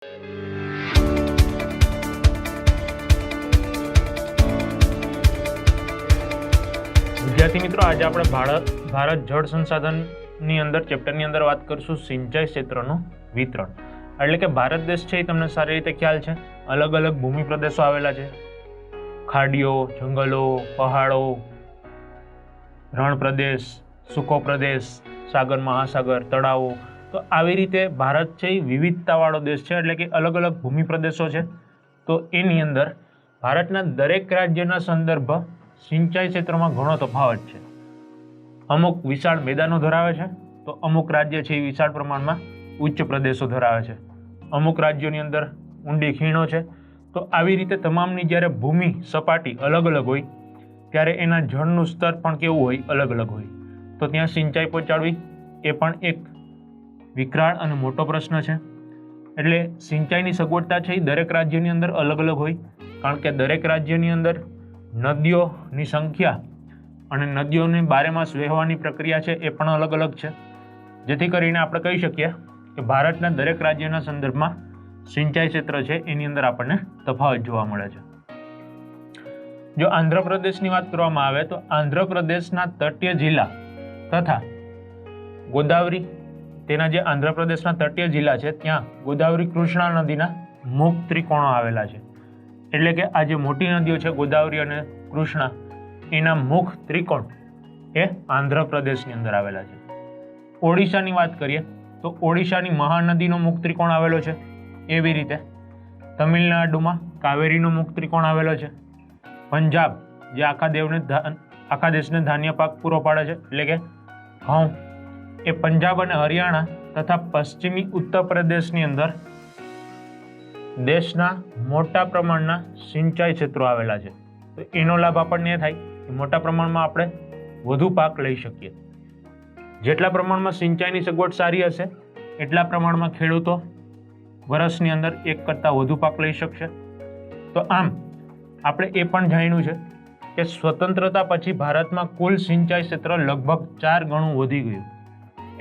વિદ્યાર્થી મિત્રો, આજે આપણે ભારત જળ સંસાધનની અંદર ચેપ્ટરની અંદર વાત કરશું સિંચાઈ ક્ષેત્રનું વિતરણ. એટલે કે ભારત દેશ છે એ તમને સારી રીતે ખ્યાલ છે, અલગ અલગ ભૂમિ પ્રદેશો આવેલા છે. ખાડીઓ, જંગલો, પહાડો, રણ પ્રદેશ, સૂકો પ્રદેશ, સાગર, મહાસાગર, તળાવો. તો આવી રીતે ભારત છે એ વિવિધતાવાળો દેશ છે, એટલે કે અલગ અલગ ભૂમિ પ્રદેશો છે. તો એની અંદર ભારતના દરેક રાજ્યના સંદર્ભ સિંચાઈ ક્ષેત્રમાં ઘણો તફાવત છે. અમુક વિશાળ મેદાનો ધરાવે છે, તો અમુક રાજ્ય છે એ વિશાળ પ્રમાણમાં ઉચ્ચ પ્રદેશો ધરાવે છે. અમુક રાજ્યોની અંદર ઊંડી ખીણો છે. તો આવી રીતે તમામની જ્યારે ભૂમિ સપાટી અલગ અલગ હોય ત્યારે એના જળનું સ્તર પણ કેવું હોય, અલગ અલગ હોય. તો ત્યાં સિંચાઈ પહોંચાડવી એ પણ એક વિકરાળ અને મોટો પ્રશ્ન છે. એટલે સિંચાઈની સગવડતા છે એ દરેક રાજ્યની અંદર અલગ અલગ હોય, કારણ કે દરેક રાજ્યની અંદર નદીઓની સંખ્યા અને નદીઓની બારેમાસ વહેવાની પ્રક્રિયા છે એ પણ અલગ અલગ છે. જેથી કરીને આપણે કહી શકીએ કે ભારતના દરેક રાજ્યના સંદર્ભમાં સિંચાઈ ક્ષેત્ર છે એની અંદર આપણને તફાવત જોવા મળે છે. જો આંધ્રપ્રદેશની વાત કરવામાં આવે તો આંધ્રપ્રદેશના તટીય જિલ્લા તથા ગોદાવરી, તેના જે આંધ્રપ્રદેશના તટીય જિલ્લા છે ત્યાં ગોદાવરી કૃષ્ણા નદીના મુખ ત્રિકોણો આવેલા છે. એટલે કે આ જે મોટી નદીઓ છે ગોદાવરી અને કૃષ્ણા, એના મુખ ત્રિકોણ એ આંધ્રપ્રદેશની અંદર આવેલા છે. ઓડિશાની વાત કરીએ તો ઓડિશાની મહાનદીનો મુખ ત્રિકોણ આવેલો છે. એવી રીતે તમિલનાડુમાં કાવેરીનો મુખ ત્રિકોણ આવેલો છે. પંજાબ જે આખા દેશને ધાન્ય પાક પૂરો પાડે છે, એટલે કે ઘઉં, એ પંજાબ અને હરિયાણા તથા પશ્ચિમી ઉત્તર પ્રદેશની અંદર દેશના મોટા પ્રમાણના સિંચાઈ ક્ષેત્રો આવેલા છે. તો એનો લાભ આપણને એ થાય કે મોટા પ્રમાણમાં આપણે વધુ પાક લઈ શકીએ. જેટલા પ્રમાણમાં સિંચાઈની સગવડ સારી હશે એટલા પ્રમાણમાં ખેડૂતો વર્ષની અંદર એક કરતાં વધુ પાક લઈ શકશે. તો આમ આપણે એ પણ જાણ્યું છે કે સ્વતંત્રતા પછી ભારતમાં કુલ સિંચાઈ ક્ષેત્ર લગભગ 4 ગણું વધી ગયું.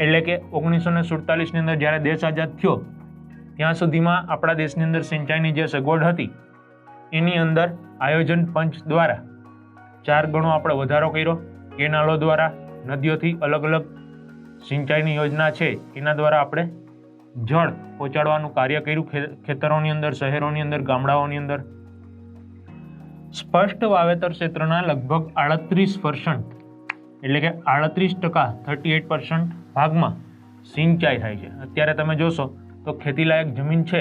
એટલે કે 1947ની અંદર જ્યારે દેશ આઝાદ થયો ત્યાં સુધીમાં આપણા દેશની અંદર સિંચાઈની જે સગવડ હતી એની અંદર આયોજન પંચ દ્વારા 4 ગણો આપણે વધારો કર્યો. કેનાલો દ્વારા, નદીઓથી અલગ અલગ સિંચાઈની યોજના છે એના દ્વારા આપણે જળ પહોંચાડવાનું કાર્ય કર્યું. ખેતરોની અંદર, શહેરોની અંદર, ગામડાઓની અંદર. સ્પષ્ટ વાવેતર ક્ષેત્રના લગભગ 38%, એટલે કે 38% ભાગમાં સિંચાઈ થાય છે. અત્યારે તમે જોશો તો ખેતીલાયક જમીન છે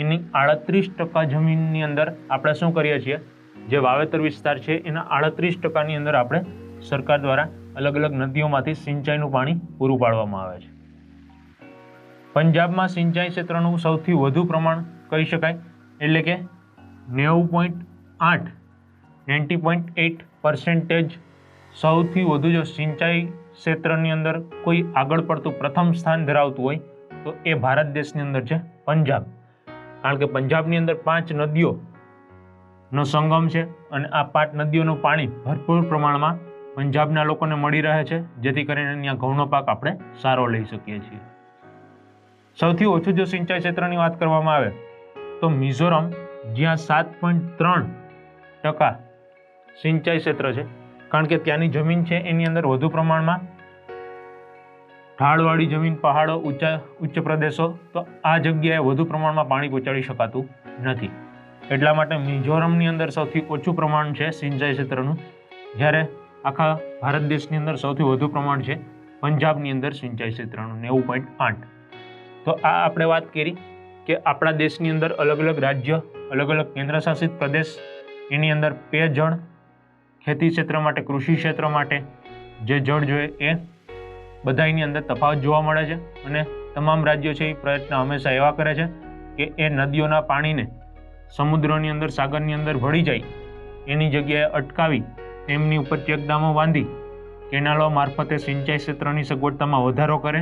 એની 38% જમીનની અંદર આપણે શું કરીએ છીએ, જે વાવેતર વિસ્તાર છે એના 38%ની અંદર આપણે સરકાર દ્વારા અલગ અલગ નદીઓમાંથી સિંચાઈનું પાણી પૂરું પાડવામાં આવે છે. પંજાબમાં સિંચાઈ ક્ષેત્રનું સૌથી વધુ પ્રમાણ કહી શકાય, એટલે કે 90.8% સૌથી વધુ જો સિંચાઈ ક્ષેત્રની અંદર કોઈ આગળ પડતું પ્રથમ સ્થાન ધરાવતું હોય તો એ ભારત દેશની અંદર છે પંજાબ. કારણ કે પંજાબની અંદર 5 નદીઓનો સંગમ છે અને આ 5 નદીઓનું પાણી ભરપૂર પ્રમાણમાં પંજાબના લોકોને મળી રહે છે, જેથી કરીને ત્યાં ઘઉંનો પાક આપણે સારો લઈ શકીએ છીએ. સૌથી ઓછું જો સિંચાઈ ક્ષેત્રની વાત કરવામાં આવે તો મિઝોરમ, જ્યાં 7.3% સિંચાઈ ક્ષેત્ર છે. કારણ કે ત્યાંની જમીન છે એની અંદર વધુ પ્રમાણમાં ઢાળવાળી જમીન, પહાડો, ઉચ્ચ પ્રદેશો, તો આ જગ્યાએ વધુ પ્રમાણમાં પાણી પહોંચાડી શકાતું નથી. એટલા માટે મિઝોરમની અંદર સૌથી ઓછું પ્રમાણ છે સિંચાઈ ક્ષેત્રનું, જ્યારે આખા ભારત દેશની અંદર સૌથી વધુ પ્રમાણ છે પંજાબની અંદર સિંચાઈ ક્ષેત્રનું 90.8. તો આ આપણે વાત કરી કે આપણા દેશની અંદર અલગ અલગ રાજ્ય, અલગ અલગ કેન્દ્રશાસિત પ્રદેશ, એની અંદર પેયજળ, ખેતી ક્ષેત્ર માટે, કૃષિ ક્ષેત્ર માટે જે જળ જોઈએ એ બધાની અંદર તફાવત જોવા મળે છે. અને તમામ રાજ્યો છે એ પ્રયત્ન હંમેશા એવા કરે છે કે એ નદીઓના પાણીને સમુદ્રની અંદર, સાગરની અંદર ભળી જાય એની જગ્યાએ અટકાવી તેમની ઉપર ચેકડામો બાંધી કેનાલો મારફતે સિંચાઈ ક્ષેત્રની સગવડતામાં વધારો કરે,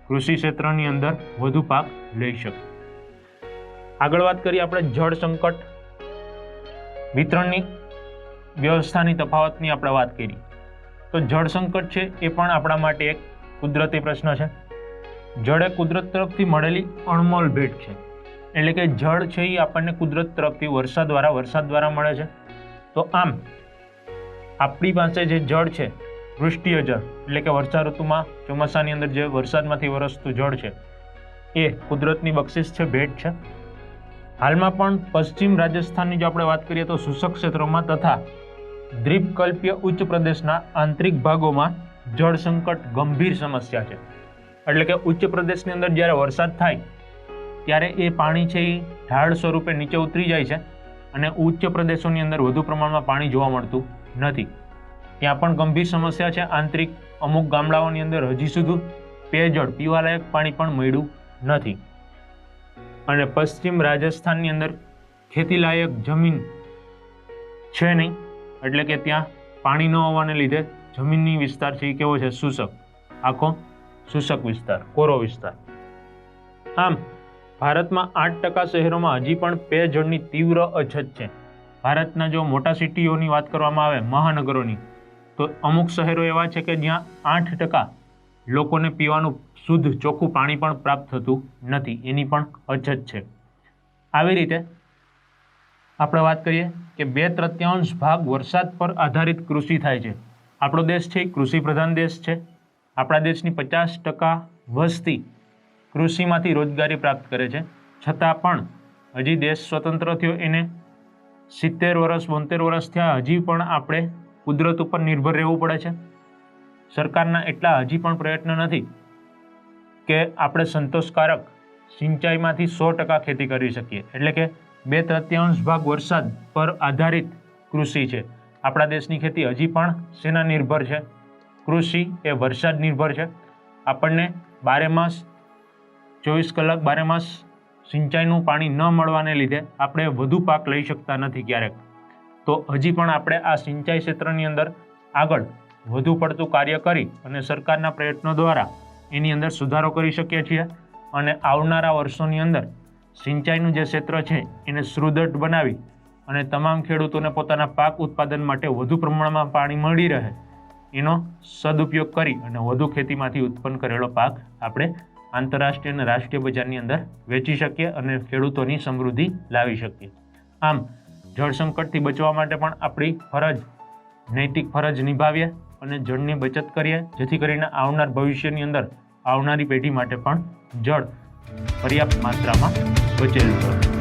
કૃષિ ક્ષેત્રની અંદર વધુ પાક લઈ શકે. આગળ વાત કરીએ આપણે જળ સંકટ વિતરણની વ્યવસ્થાની તફાવતની આપણે વાત કરી તો જળ સંકટ છે એ પણ આપણા માટે એક કુદરતી પ્રશ્ન છે. જળ એ કુદરત તરફથી મળેલી અણમોલ ભેટ છે. એટલે કે જળ છે એ આપણને કુદરત તરફથી વરસાદ દ્વારા મળે છે. તો આમ આપણી પાસે જે જળ છે, વૃષ્ટિય જળ એટલે કે વર્ષા ઋતુમાં ચોમાસાની અંદર જે વરસાદમાંથી વરસતું જળ છે એ કુદરતની બક્ષિસ છે, ભેટ છે. હાલમાં પણ પશ્ચિમ રાજસ્થાનની જો આપણે વાત કરીએ તો શુષ્ક ક્ષેત્રોમાં તથા દ્વીપકલ્પીય ઉચ્ચ પ્રદેશના આંતરિક ભાગોમાં જળ સંકટ ગંભીર સમસ્યા છે. એટલે કે ઉચ્ચ પ્રદેશની અંદર જ્યારે વરસાદ થાય ત્યારે એ પાણી છે એ ઢાળ સ્વરૂપે નીચે ઉતરી જાય છે અને ઉચ્ચ પ્રદેશોની અંદર વધુ પ્રમાણમાં પાણી જોવા મળતું નથી. ત્યાં પણ ગંભીર સમસ્યા છે. આંતરિક અમુક ગામડાઓની અંદર હજી સુધી પેયજળ પીવાલાયક પાણી પણ મળ્યું નથી. અને પશ્ચિમ રાજસ્થાનની અંદર ખેતીલાયક જમીન છે નહીં, એટલે કે ત્યાં પાણી ન હોવાને લીધે જમીનની વિસ્તાર છે એ કેવો છે? શુષ્ક, આખો શુષ્ક વિસ્તાર, કોરો વિસ્તાર. આમ ભારતમાં 8% શહેરોમાં હજી પણ પેયજળની તીવ્ર અછત છે. ભારતના જો મોટા સિટીઓની વાત કરવામાં આવે, મહાનગરોની, તો અમુક શહેરો એવા છે કે જ્યાં 8% લોકોને પીવાનું શુદ્ધ ચોખ્ખું પાણી પણ પ્રાપ્ત થતું નથી, એની પણ અછત છે. આવી રીતે આપણે વાત કરીએ કે 2/3 ભાગ વરસાદ પર આધારિત કૃષિ થાય છે. આપણો દેશ છે એ કૃષિ પ્રધાન દેશ છે. આપણા દેશની 50% વસ્તી કૃષિમાંથી રોજગારી પ્રાપ્ત કરે છે. છતાં પણ હજી દેશ સ્વતંત્ર થયો એને 70 વર્ષ 72 વર્ષ થયા, હજી પણ આપણે કુદરત ઉપર નિર્ભર રહેવું પડે છે. સરકારના એટલા હજી પણ પ્રયત્ન નથી કે આપણે સંતોષકારક સિંચાઈમાંથી 100% ખેતી કરી શકીએ. એટલે કે 2/3 ભાગ વરસાદ પર આધારિત કૃષિ છે. આપણા દેશની ખેતી હજી પણ શેના નિર્ભર છે? કૃષિ એ વરસાદ નિર્ભર છે. આપણને 12 માસ 24 કલાક 12 માસ સિંચાઈનું પાણી ન મળવાને લીધે આપણે વધુ પાક લઈ શકતા નથી ક્યારેક. તો હજી પણ આપણે આ સિંચાઈ ક્ષેત્રની અંદર આગળ વધુ પડતું કાર્ય કરી અને સરકારના પ્રયત્નો દ્વારા એની અંદર સુધારો કરી શકીએ છીએ. અને આવનારા વર્ષોની અંદર સિંચાઈનું જે ક્ષેત્ર છે એને સુદૃઢ બનાવી અને તમામ ખેડૂતોને પોતાના પાક ઉત્પાદન માટે વધુ પ્રમાણમાં પાણી મળી રહે એનો સદુપયોગ કરી અને વધુ ખેતીમાંથી ઉત્પન્ન કરેલો પાક આપણે આંતરરાષ્ટ્રીય અને રાષ્ટ્રીય બજારની અંદર વેચી શકીએ અને ખેડૂતોની સમૃદ્ધિ લાવી શકીએ. આમ જળ સંકટથી બચવા માટે પણ આપણી નૈતિક ફરજ નિભાવીએ અને જળની બચત કરીએ, જેથી કરીને આવનાર ભવિષ્યની અંદર આવનારી પેઢી માટે પણ જળ પર્યાપ્ત માત્રામાં બચેલું રહે.